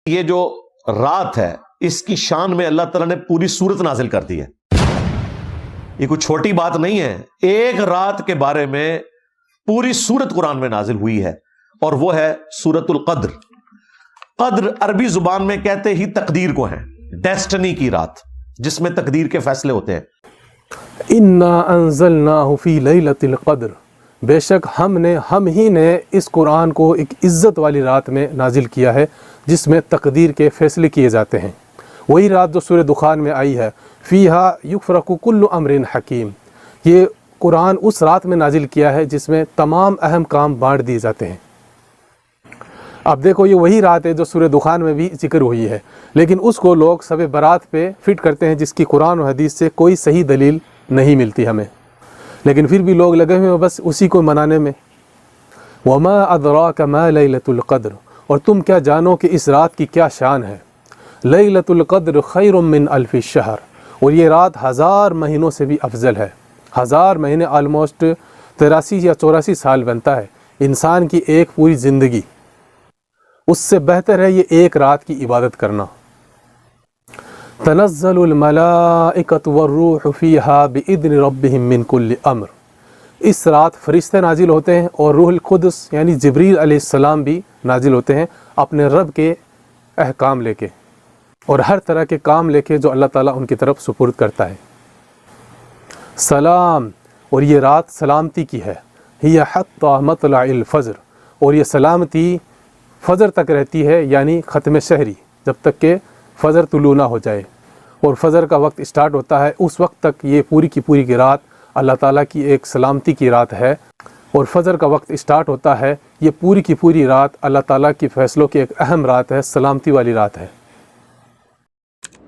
یہ جو رات ہے اس کی شان میں اللہ تعالیٰ نے پوری سورت نازل کر دی ہے. یہ کوئی چھوٹی بات نہیں ہے. ایک رات کے بارے میں پوری سورت قرآن میں نازل ہوئی ہے اور وہ ہے سورۃ القدر. قدر عربی زبان میں کہتے ہی تقدیر کو ہیں، ڈیسٹنی کی رات جس میں تقدیر کے فیصلے ہوتے ہیں. انا انزلناہ فی لیلۃ القدر، بے شک ہم ہی نے اس قرآن کو ایک عزت والی رات میں نازل کیا ہے جس میں تقدیر کے فیصلے کیے جاتے ہیں. وہی رات جو سورہ دخان میں آئی ہے، فیہا یفرق کل امر حکیم. یہ قرآن اس رات میں نازل کیا ہے جس میں تمام اہم کام بانٹ دیے جاتے ہیں. اب دیکھو یہ وہی رات ہے جو سورہ دخان میں بھی ذکر ہوئی ہے، لیکن اس کو لوگ شب برات پہ فٹ کرتے ہیں جس کی قرآن و حدیث سے کوئی صحیح دلیل نہیں ملتی ہمیں، لیکن پھر بھی لوگ لگے ہوئے ہیں بس اسی کو منانے میں. وما ادراک ما لیلۃ القدر، اور تم کیا جانو کہ اس رات کی کیا شان ہے. لیلۃ القدر خیر من الف شہر، اور یہ رات 1000 مہینوں سے بھی افضل ہے. 1000 مہینے آلموسٹ 83 یا 84 سال بنتا ہے، انسان کی ایک پوری زندگی. اس سے بہتر ہے یہ ایک رات کی عبادت کرنا. تنزل الملائکۃ والروح فیہا باذن ربہم من کل امر، اس رات فرشتے نازل ہوتے ہیں اور روح القدس یعنی جبریل علیہ السلام بھی نازل ہوتے ہیں اپنے رب کے احکام لے کے اور ہر طرح کے کام لے کے جو اللہ تعالیٰ ان کی طرف سپرد کرتا ہے. سلام، اور یہ رات سلامتی کی ہے. ہی حتی مطلع الفجر، اور یہ سلامتی فجر تک رہتی ہے، یعنی ختم شہری، جب تک کہ فجر طلوع نہ ہو جائے اور فجر کا وقت اسٹارٹ ہوتا ہے اس وقت تک یہ پوری کی پوری کی رات اللہ تعالیٰ کی ایک سلامتی کی رات ہے. اور فجر کا وقت اسٹارٹ ہوتا ہے یہ پوری کی پوری رات اللہ تعالیٰ کی فیصلوں کی ایک اہم رات ہے، سلامتی والی رات ہے.